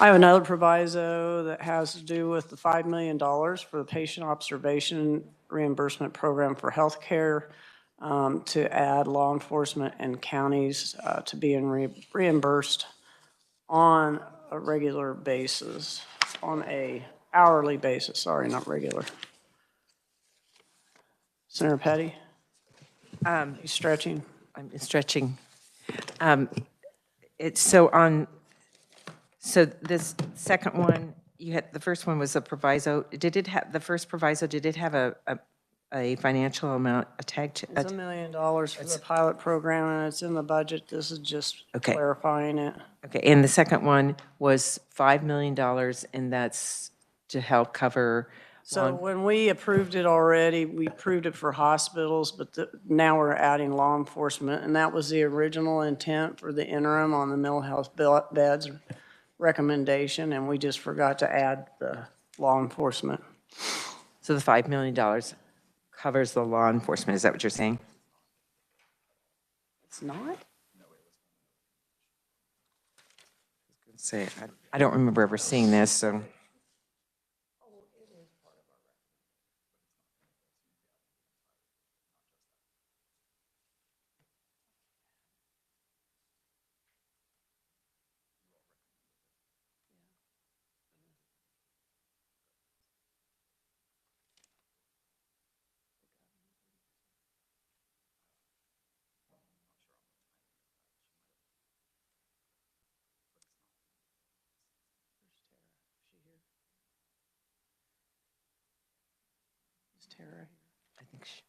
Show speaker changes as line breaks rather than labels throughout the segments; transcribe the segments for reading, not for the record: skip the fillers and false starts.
I have another proviso that has to do with the $5 million for the patient observation reimbursement program for healthcare, to add law enforcement and counties to being reimbursed on a regular basis, on a hourly basis, sorry, not regular. Senator Petty? You stretching?
I'm stretching. So this second one, you had, the first one was a proviso. Did it have, the first proviso, did it have a financial amount tagged to?
It's $1 million for the pilot program, and it's in the budget. This is just clarifying it.
Okay, and the second one was $5 million, and that's to help cover.
So when we approved it already, we approved it for hospitals, but now we're adding law enforcement, and that was the original intent for the interim on the mental health beds recommendation, and we just forgot to add the law enforcement.
So the $5 million covers the law enforcement, is that what you're saying?
It's not?
Say, I don't remember ever seeing this, so. I think she.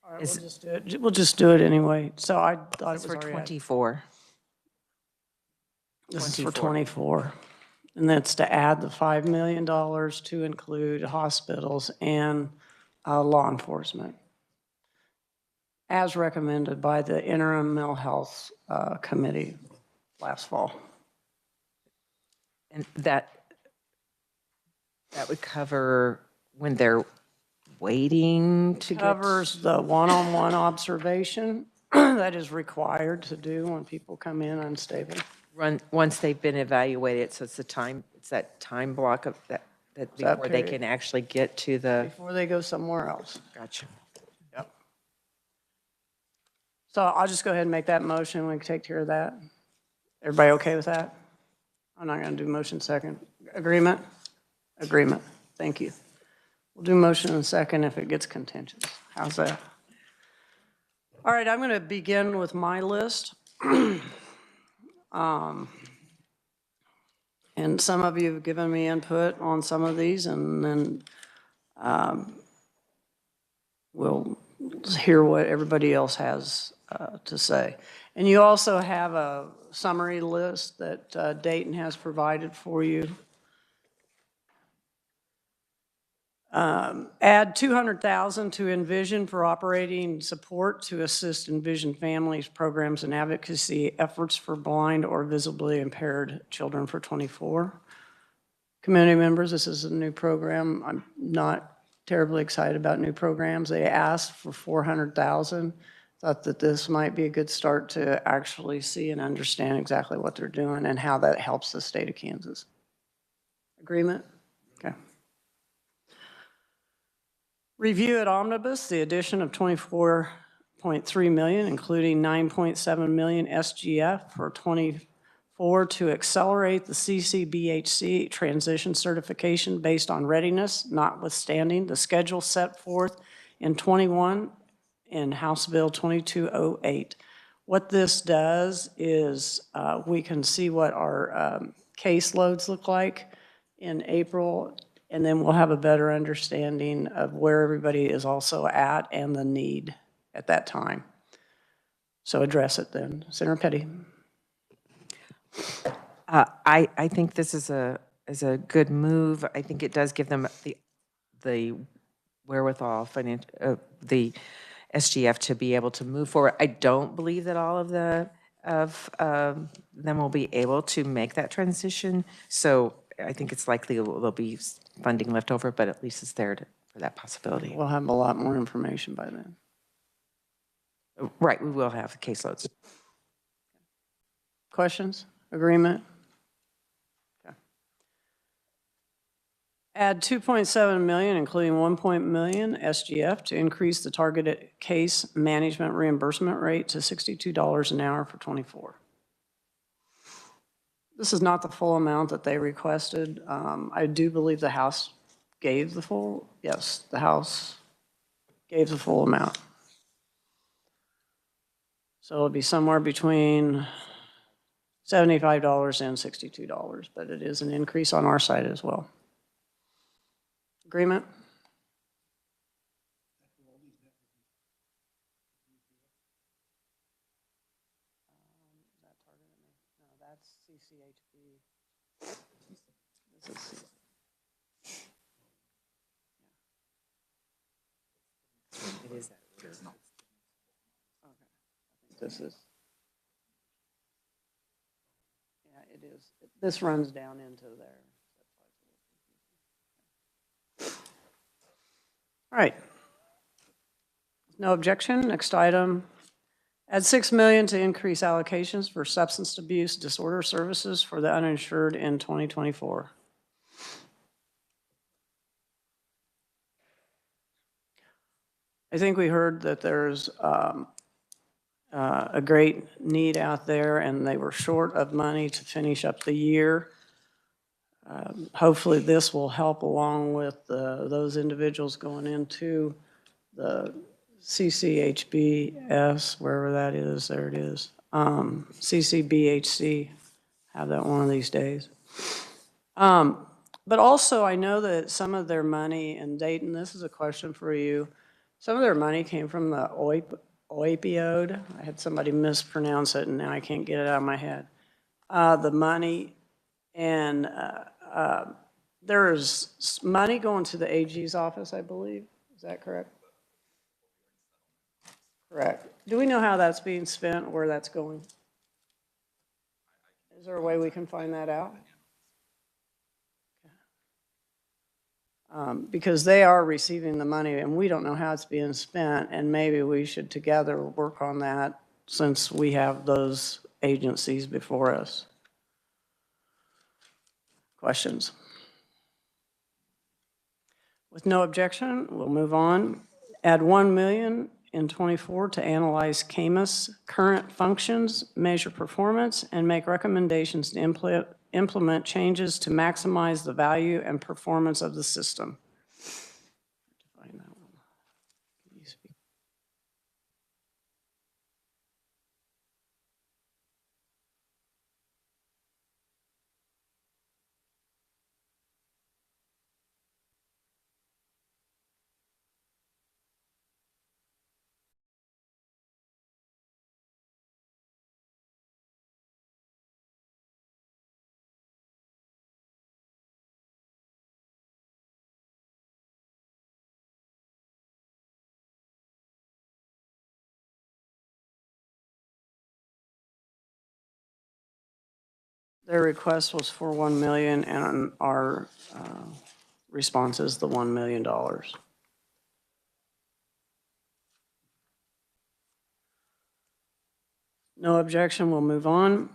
All right, we'll just do it. We'll just do it anyway. So I thought it was
for
already
24.
This is for 24. And that's to add the $5 million to include hospitals and law enforcement, as recommended by the interim mental health committee last fall.
And that would cover when they're waiting to
Covers the one-on-one observation that is required to do when people come in unstable.
Once they've been evaluated, so it's that time block of that before they can actually get to the.
Before they go somewhere else.
Gotcha.
Yep. So I'll just go ahead and make that motion. We can take care of that. Everybody okay with that? I'm not going to do motion second. Agreement? Agreement. Thank you. We'll do motion in a second if it gets contentious. How's that? All right, I'm going to begin with my list. And some of you have given me input on some of these, and then we'll hear what everybody else has to say. And you also have a summary list that Dayton has provided for you. Add $200,000 to Envision for operating support to assist Envision families, programs, and advocacy efforts for blind or visibly impaired children for 24. Community members, this is a new program. I'm not terribly excited about new programs. They asked for $400,000. Thought that this might be a good start to actually see and understand exactly what they're doing and how that helps the state of Kansas. Agreement? Okay. Review at Omnibus, the addition of $24.3 million, including $9.7 million SGF for 24 to accelerate the CCBHC transition certification based on readiness, notwithstanding the schedule set forth in 21 in House Bill 2208. What this does is we can see what our caseloads look like in April, and then we'll have a better understanding of where everybody is also at and the need at that time. So address it then. Senator Petty.
I think this is a good move. I think it does give them the wherewithal, the SGF to be able to move forward. I don't believe that all of them will be able to make that transition. So I think it's likely there'll be funding left over, but at least it's there for that possibility.
We'll have a lot more information by then.
Right, we will have caseloads.
Questions? Agreement? Okay. Add 2.7 million, including 1 million SGF to increase the targeted case management reimbursement rate to $62 an hour for '24. This is not the full amount that they requested. I do believe the House gave the full, yes, the House gave the full amount. So it'll be somewhere between $75 and $62, but it is an increase on our side as well. Agreement? No, that's CCHB. This is
It is that.
This is, yeah, it is. This runs down into there. All right. No objection. Next item. Add 6 million to increase allocations for substance abuse disorder services for the uninsured in 2024. I think we heard that there's a great need out there, and they were short of money to finish up the year. Hopefully this will help along with those individuals going into the CCHBS, wherever that is, there it is. CCBHC, have that one of these days. But also I know that some of their money, and Dayton, this is a question for you, some of their money came from the opioid. I had somebody mispronounce it and now I can't get it out of my head. The money, and there is money going to the AG's office, I believe. Is that correct? Correct. Do we know how that's being spent, where that's going? Is there a way we can find that out? Because they are receiving the money and we don't know how it's being spent, and maybe we should together work on that since we have those agencies before us. Questions? With no objection, we'll move on. Add 1 million in '24 to analyze KMIS current functions, measure performance, and make recommendations to implement changes to maximize the value and performance of the system. Find that one. Can you speak? Their request was for 1 million, and our response is the $1 million. No objection, we'll move on.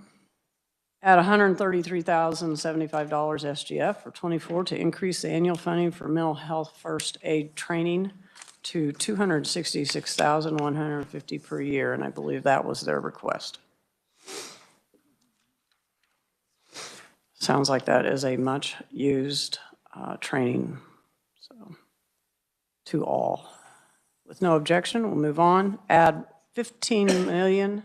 Add $133,075 SGF for '24 to increase the annual funding for mental health first aid training to $266,150 per year, and I believe that was their request. Sounds like that is a much-used training, so, to all. With no objection, we'll move on. Add 15 million,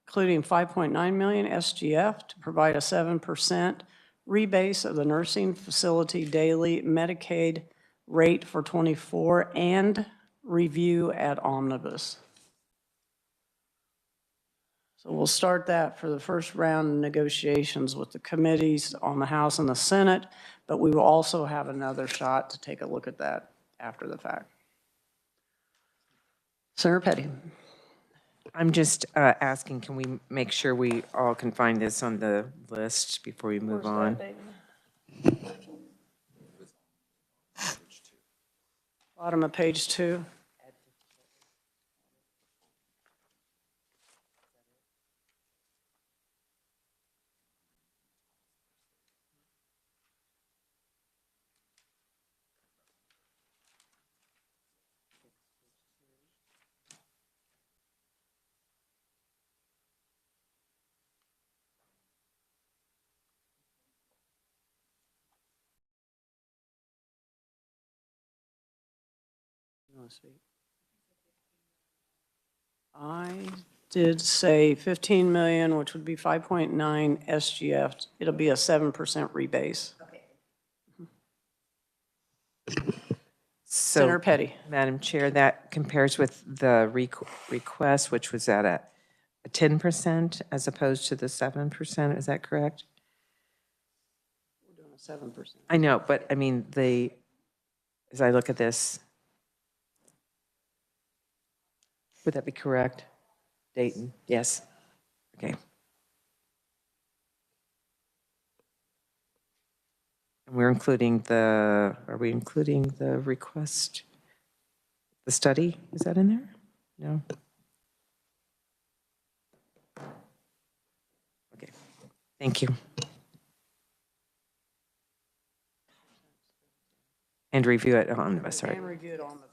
including 5.9 million SGF to provide a 7% rebase of the nursing facility daily Medicaid rate for '24 and review at omnibus. So we'll start that for the first round of negotiations with the committees on the House and the Senate, but we will also have another shot to take a look at that after the fact. Senator Petty.
I'm just asking, can we make sure we all can find this on the list before we move on?
Bottom of page 2. want to speak? I did say 15 million, which would be 5.9 SGF. It'll be a 7% rebase. Senator
So,
Petty.
Madam Chair, that compares with the request, which was at a 10% as opposed to the 7%, is that correct?
We're doing a 7%.
I know, but I mean, as I look at this, would that be correct? Dayton, yes. Okay. And we're including are we including the request, the study? Is that in there? No? Okay, thank you. And review it on, sorry.
And review it on the.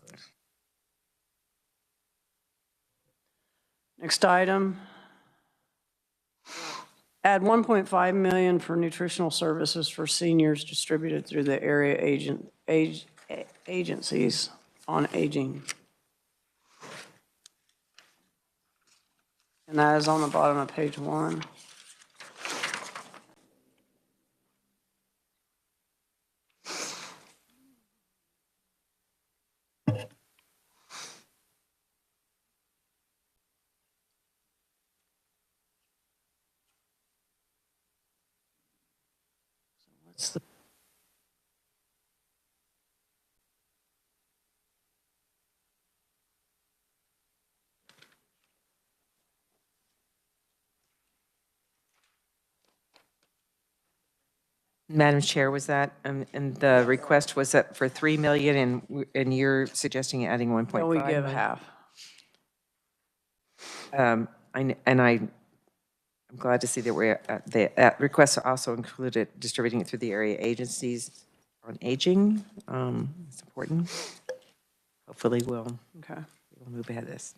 Next item. Add 1.5 million for nutritional services for seniors distributed through the area agencies on aging. And that is on the bottom of page 1. What's the
Madam Chair, was that, and the request was that for 3 million and you're suggesting adding 1.5
that we give
million?
half?
I'm glad to see that the request also included distributing it through the area agencies on aging. It's important. Hopefully we'll move ahead of this.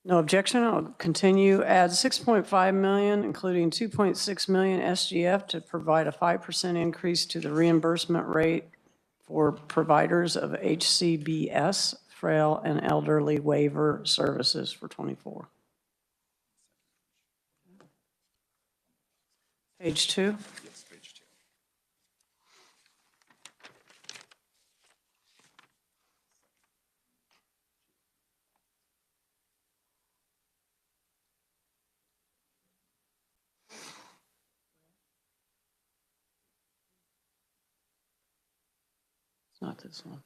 No objection, I'll continue. Add 6.5 million, including 2.6 million SGF to provide a 5% increase to the reimbursement rate for providers of HCBS, frail and elderly waiver services for 24. Page 2.
Yes, page 2.
It's not this one.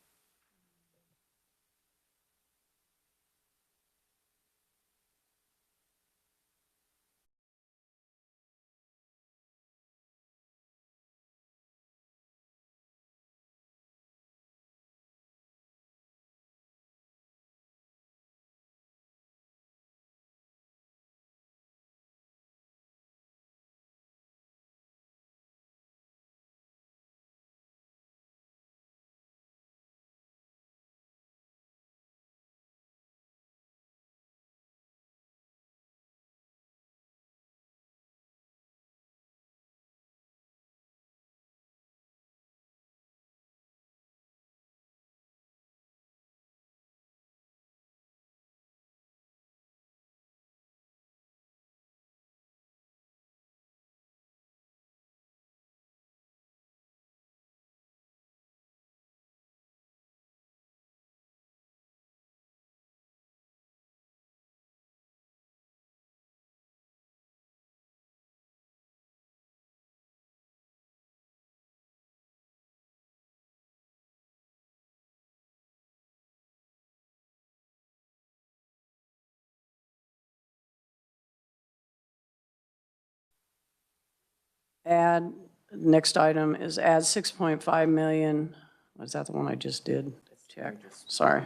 Add, next item is add 6.5 million. Was that the one I just did? Check. Sorry.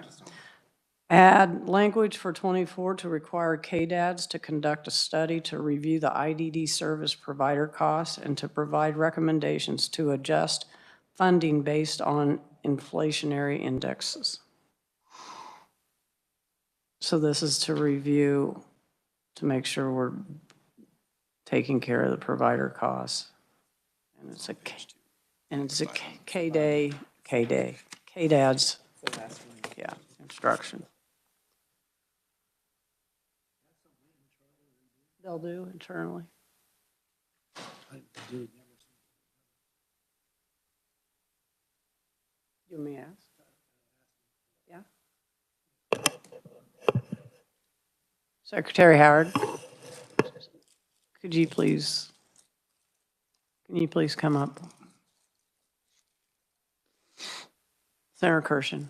Add language for 24 to require KDADs to conduct a study to review the IDD service provider costs and to provide recommendations to adjust funding based on inflationary indexes. So this is to review, to make sure we're taking care of the provider costs. And it's a K-day. KDAD's, yeah, instruction. They'll do internally. You may ask. Yeah. Secretary Howard, can you please come up? Senator Kirshen.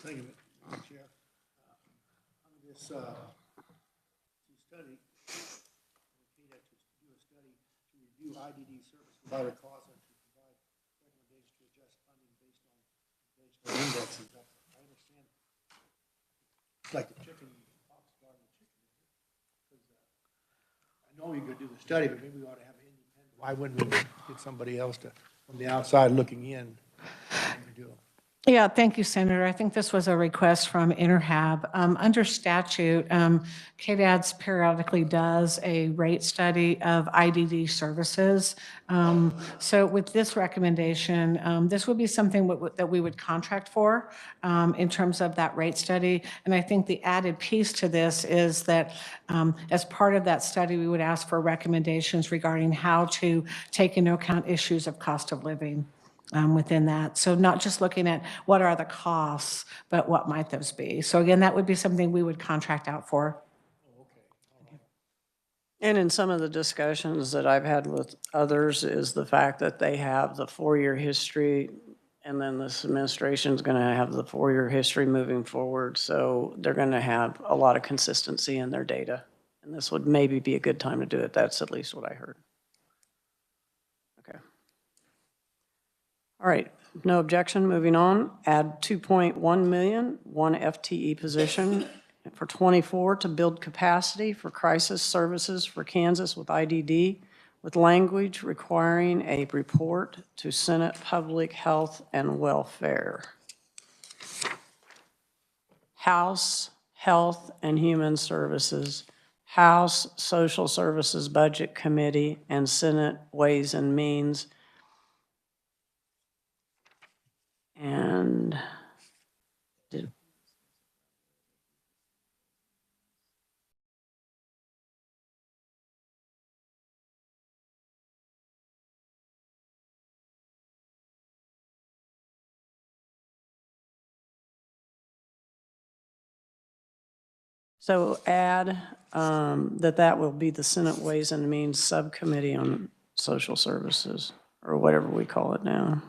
Thank you, Madam Chair. This study, KDAC to do a study to review IDD service provider costs and to provide recommendations to adjust funding based on indexes. I understand. It's like the chicken, fox guarding the chicken. I know you're going to do the study, but maybe we ought to have an independent. Why wouldn't we get somebody else to, from the outside looking in, to do it?
Yeah, thank you, Senator. I think this was a request from Interhab. Under statute, KDADS periodically does a rate study of IDD services. So with this recommendation, this would be something that we would contract for in terms of that rate study. And I think the added piece to this is that as part of that study, we would ask for recommendations regarding how to take into account issues of cost of living. Within that. So not just looking at what are the costs, but what might those be. So again, that would be something we would contract out for.
And in some of the discussions that I've had with others is the fact that they have the 4-year history, and then this administration is going to have the 4-year history moving forward. So they're going to have a lot of consistency in their data. And this would maybe be a good time to do it. That's at least what I heard. Okay. All right, no objection, moving on. Add 2.1 million, one FTE position for 24 to build capacity for crisis services for Kansas with IDD, with language requiring a report to Senate Public Health and Welfare. House Health and Human Services, House Social Services Budget Committee, and Senate Ways and Means. And so add that will be the Senate Ways and Means Subcommittee on Social Services, or whatever we call it now.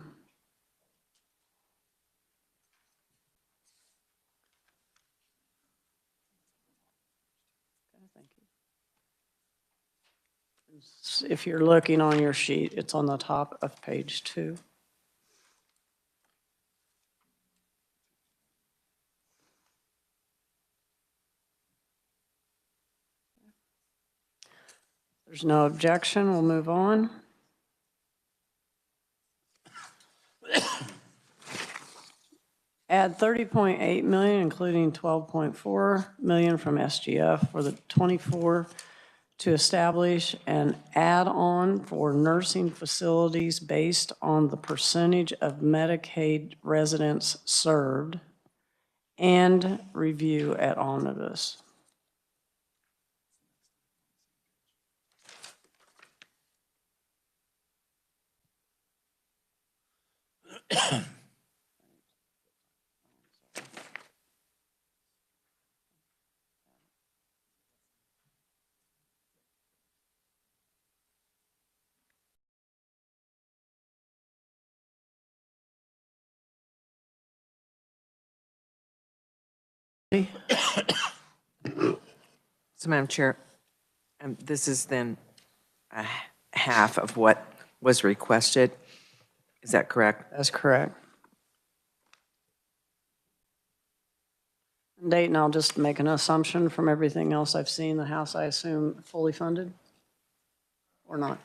If you're looking on your sheet, it's on the top of page 2. There's no objection, we'll move on. Add 30.8 million, including 12.4 million from SGF for the 24 to establish an add-on for nursing facilities based on the percentage of Medicaid residents served and review at omnibus.
So, Madam Chair, this is then half of what was requested. Is that correct?
That's correct. Dayton, I'll just make an assumption from everything else I've seen, the House, I assume, fully funded or not?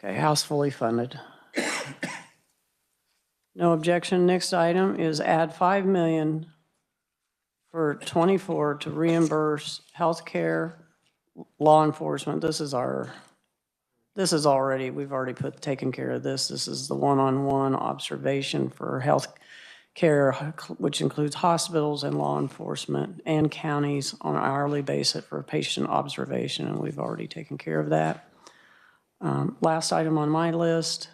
Okay, House fully funded. No objection. Next item is add 5 million for 24 to reimburse healthcare, law enforcement. We've already taken care of this. This is the one-on-one observation for health care, which includes hospitals and law enforcement and counties on an hourly basis for patient observation, and we've already taken care of that. Last item on my list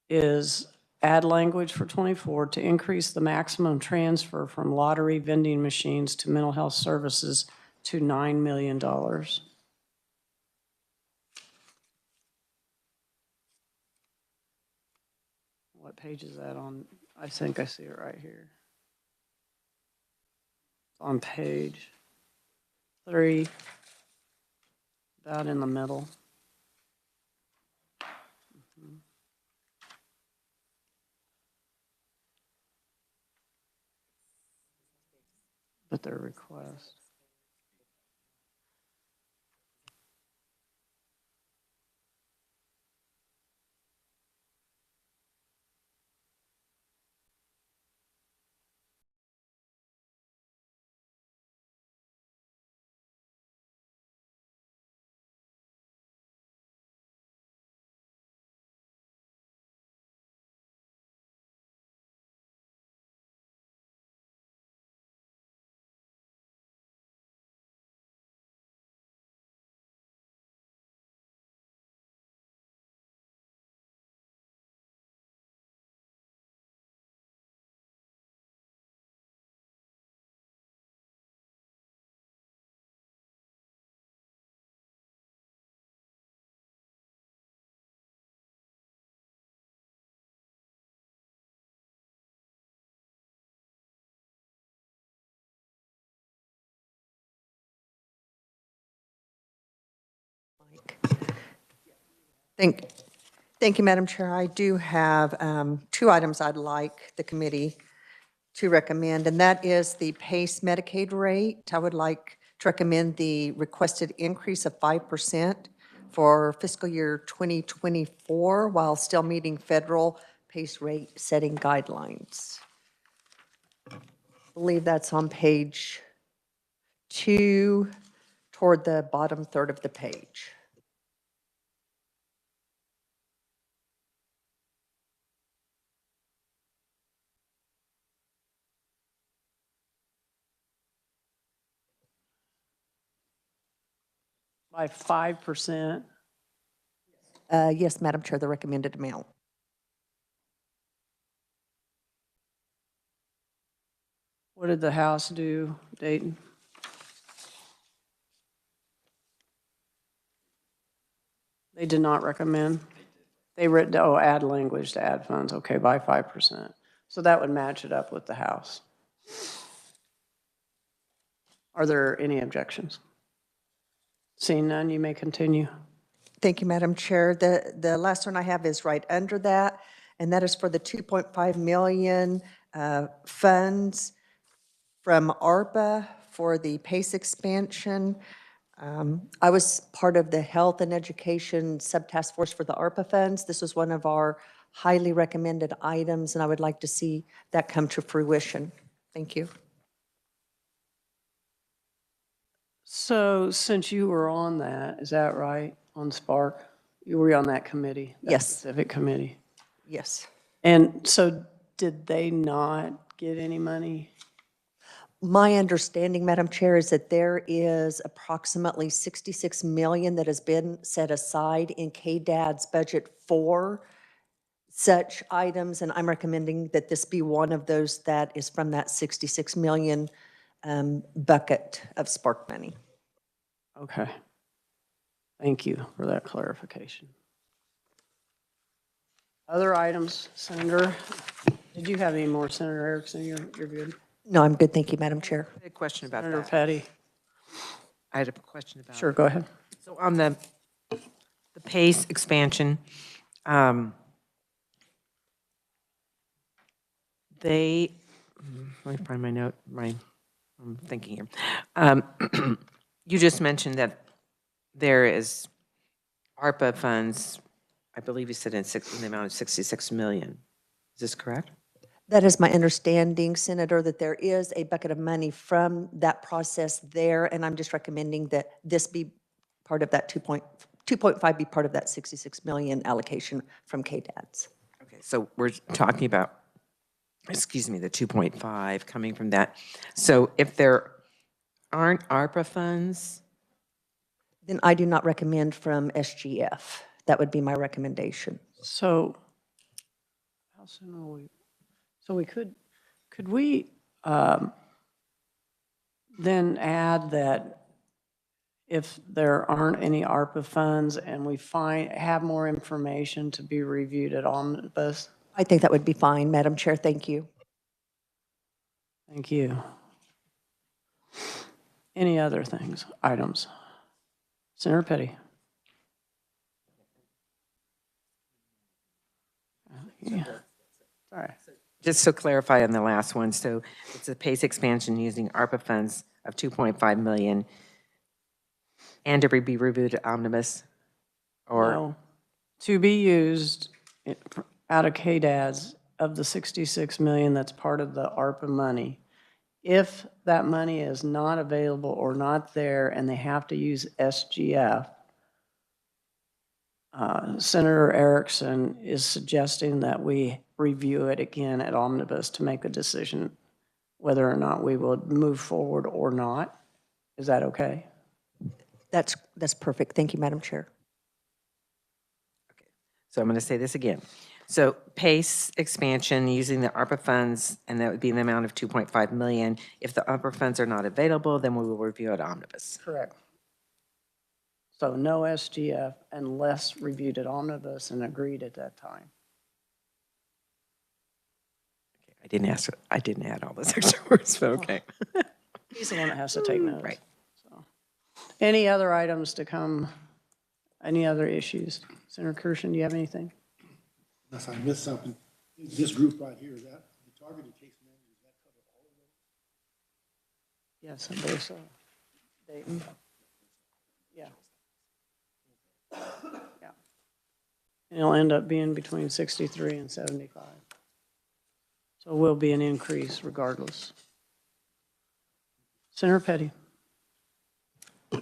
is add language for 24 to increase the maximum transfer from lottery vending machines to mental health services to $9 million. What page is that on? I think I see it right here. It's on page 3, about in the middle. But their request.
Thank you, Madam Chair. I do have 2 items I'd like the committee to recommend, and that is the PACE Medicaid rate. I would like to recommend the requested increase of 5% for fiscal year 2024 while still meeting federal PACE rate setting guidelines. I believe that's on page 2 toward the bottom third of the page.
By 5%.
Yes, Madam Chair, the recommended amount.
What did the House do, Dayton? They did not recommend? They wrote, add language to add funds, okay, by 5%. So that would match it up with the House. Are there any objections? Seeing none, you may continue.
Thank you, Madam Chair. The last one I have is right under that, and that is for the 2.5 million funds from ARPA for the PACE expansion. I was part of the Health and Education Subtask Force for the ARPA funds. This was one of our highly recommended items, and I would like to see that come to fruition. Thank you.
So since you were on that, is that right, on Spark? You were on that committee? That
Yes.
specific committee?
Yes.
And so did they not get any money?
My understanding, Madam Chair, is that there is approximately 66 million that has been set aside in KDAD's budget for such items, and I'm recommending that this be one of those that is from that 66 million bucket of Spark money.
Okay. Thank you for that clarification. Other items, Senator? Did you have any more, Senator Erickson? You're good?
No, I'm good. Thank you, Madam Chair.
I had a question about
Senator
that.
Petty?
I had a question about.
Sure, go ahead.
So on the PACE expansion, let me find my note, I'm thinking here. You just mentioned that there is ARPA funds, I believe you said in the amount of 66 million. Is this correct?
That is my understanding, Senator, that there is a bucket of money from that process there, and I'm just recommending that this be part of that 2.5 be part of that 66 million allocation from KDADS.
Okay, so we're talking about, excuse me, the 2.5 coming from that. So if there aren't ARPA funds,
Then I do not recommend from SGF. That would be my recommendation.
So, how soon are we, so we could we then add that if there aren't any ARPA funds and we have more information to be reviewed at omnibus?
I think that would be fine, Madam Chair. Thank you.
Thank you. Any other things, items? Senator Petty? Yeah. All right.
just to clarify on the last one, so it's a PACE expansion using ARPA funds of 2.5 million and to be reviewed at omnibus? Or,
No. To be used out of KDADS of the 66 million that's part of the ARPA money. If that money is not available or not there and they have to use SGF, Senator Erickson is suggesting that we review it again at omnibus to make a decision whether or not we will move forward or not. Is that okay?
That's perfect. Thank you, Madam Chair.
so I'm going to say this again. So PACE expansion using the ARPA funds, and that would be in the amount of 2.5 million. If the ARPA funds are not available, then we will review at omnibus.
Correct. So no SGF unless reviewed at omnibus and agreed at that time.
I didn't add all those extra words, but okay.
He's the one that has to take notes.
Right.
So, any other items to come? Any other issues? Senator Kirshen, do you have anything?
Unless I missed something, this group right here, is that the targeted case managers, that cover all of those?
Yes, I believe so. Dayton? Yeah. Yeah. And it'll end up being between 63 and 75. So it will be an increase regardless. Senator Petty?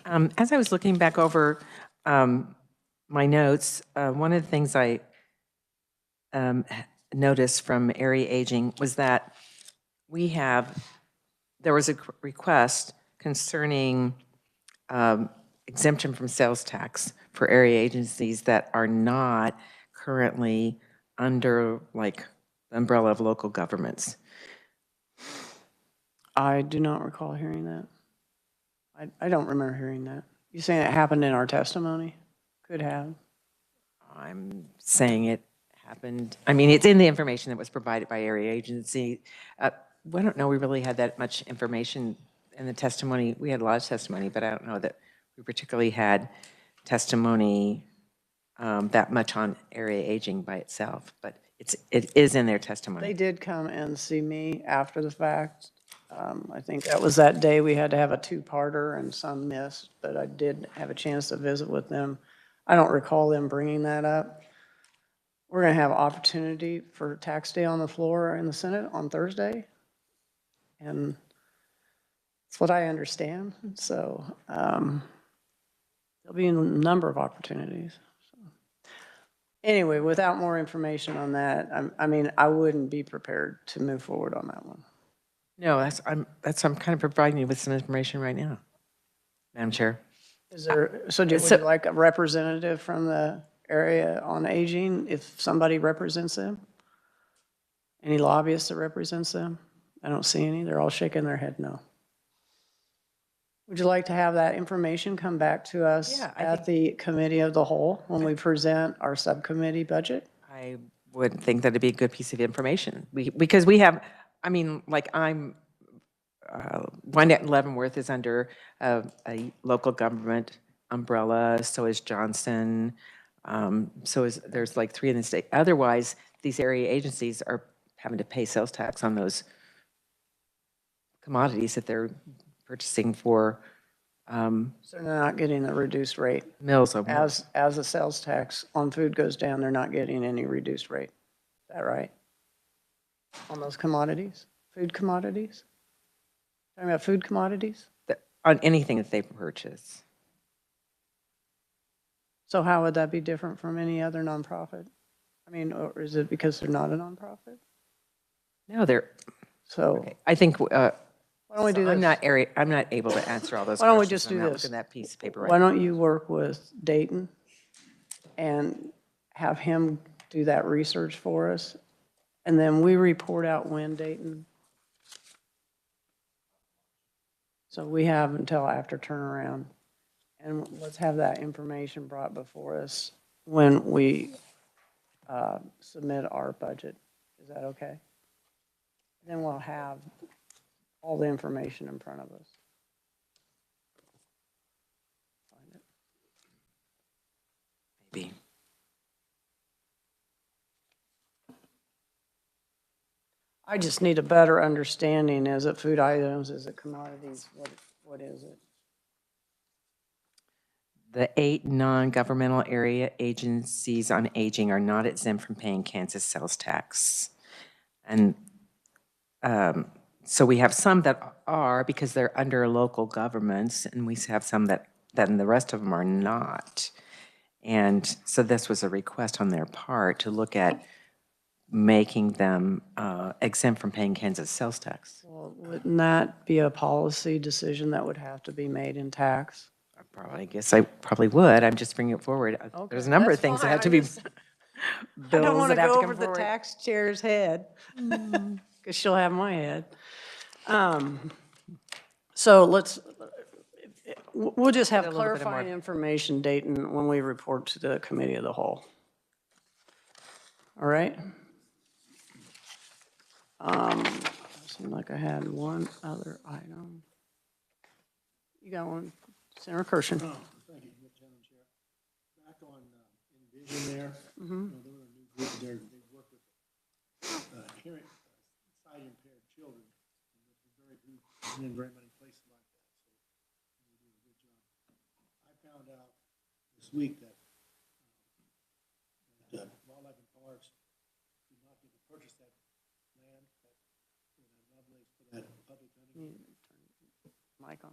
As I was looking back over my notes, one of the things I noticed from area aging was that there was a request concerning exemption from sales tax for area agencies that are not currently under like the umbrella of local governments.
I do not recall hearing that. I don't remember hearing that. You saying it happened in our testimony? Could have.
I'm saying it happened. I mean, it's in the information that was provided by area agency. I don't know, we really had that much information in the testimony. We had a lot of testimony, but I don't know that we particularly had testimony that much on area aging by itself, but it is in their testimony.
They did come and see me after the fact. I think that was that day we had to have a two-parter and some missed, but I did have a chance to visit with them. I don't recall them bringing that up. We're going to have opportunity for tax day on the floor in the Senate on Thursday. And that's what I understand. So there'll be a number of opportunities. Anyway, without more information on that, I mean, I wouldn't be prepared to move forward on that one.
No, I'm kind of providing you with some information right now, Madam Chair.
Is there, so would you like a representative from the area on aging if somebody represents them? Any lobbyists that represents them? I don't see any. They're all shaking their head no. Would you like to have that information come back to us at the committee of the whole when we present our subcommittee budget?
I would think that'd be a good piece of information. Because we have, I mean, like one at Leavenworth is under a local government umbrella, so is Johnson, there's like 3 in the state. Otherwise, these area agencies are having to pay sales tax on those commodities that they're purchasing for.
So they're not getting a reduced rate.
Mills.
As the sales tax on food goes down, they're not getting any reduced rate. Is that right? on those commodities, food commodities? Talking about food commodities?
On anything that they purchase.
So how would that be different from any other nonprofit? I mean, or is it because they're not a nonprofit?
No, they're,
So
I think,
why don't we do
I'm
this?
I'm not able to answer all those
Why don't we
questions.
just
I'm
do
not
this?
looking at that piece of paper
Why
right now.
don't you work with Dayton and have him do that research for us? And then we report out when, Dayton? So we have until after turnaround. And let's have that information brought before us when we submit our budget. Is that okay? Then we'll have all the information in front of us. Find it.
Maybe.
I just need a better understanding. Is it food items? Is it commodities? What is it?
The 8 non-governmental area agencies on aging are not exempt from paying Kansas sales tax. And so we have some that are because they're under local governments, and we have some that then the rest of them are not. And so this was a request on their part to look at making them exempt from paying Kansas sales tax.
Well, wouldn't that be a policy decision that would have to be made in tax?
I guess I probably would. I'm just bringing it forward. There's a number of
That's
things that
fine.
have to
I
be
just- I
bills
don't want to
that have
go
to
over
come
the
forward.
tax chair's head, because she'll have my head. So we'll just have
A little bit more.
clarifying information, Dayton, when we report to the committee of the whole. All right? Seemed like I had one other item. You got one, Senator Kirshen?
Oh, thank you, Madam Chair. Back on Envision there, you know, there were a new group there, they work with hearing, sight impaired children. And there's very few, in very many places like that, so they do a good job. I found out this week that Wildlife and Parks did not get to purchase that land, that, lovely, for that public hunting.
Mic on.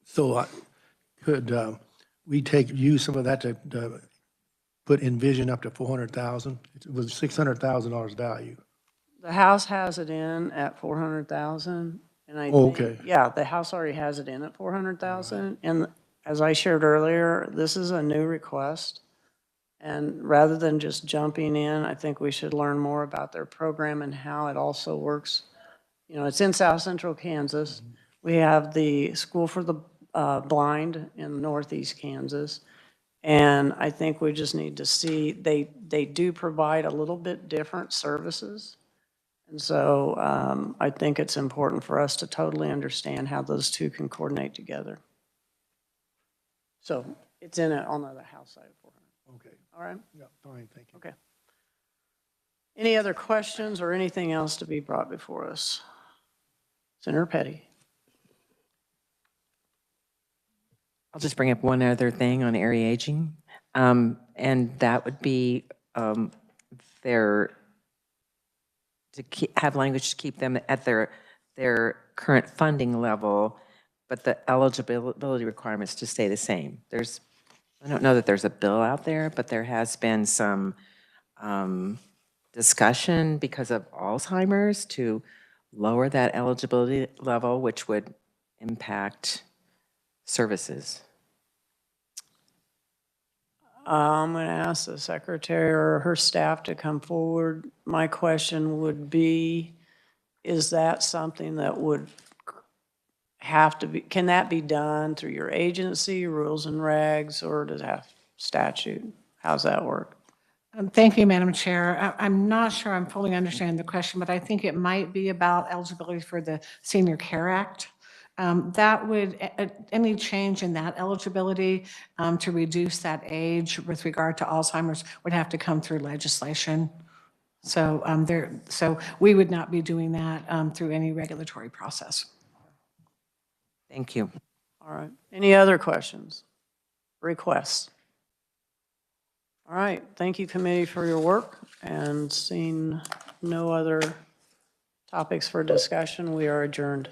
So could we use some of that to put Envision up to 400,000? It was $600,000 value.
The House has it in at 400,000, and I
Oh,
think,
okay.
yeah, the House already has it in at 400,000. And as I shared earlier, this is a new request. And rather than just jumping in, I think we should learn more about their program and how it also works. You know, it's in South Central Kansas. We have the School for the Blind in Northeast Kansas. And I think we just need to see, they do provide a little bit different services. And so I think it's important for us to totally understand how those two can coordinate together. So it's in it on the House side of 400.
Okay,
All right?
yeah, fine, thank you.
Okay. Any other questions or anything else to be brought before us? Senator Petty.
I'll just bring up one other thing on area aging, and that would be their, have language to keep them at their current funding level, but the eligibility requirements to stay the same. I don't know that there's a bill out there, but there has been some discussion because of Alzheimer's to lower that eligibility level, which would impact services.
I'm going to ask the secretary or her staff to come forward. My question would be, is that something that would have to be, can that be done through your agency, rules and regs, or does it have statute? How's that work?
Thank you, Madam Chair. I'm not sure I'm fully understanding the question, but I think it might be about eligibility for the Senior Care Act. That would, any change in that eligibility to reduce that age with regard to Alzheimer's would have to come through legislation. So so we would not be doing that through any regulatory process.
Thank you.
All right. Any other questions? Requests? All right. Thank you, committee, for your work, and seeing no other topics for discussion. We are adjourned.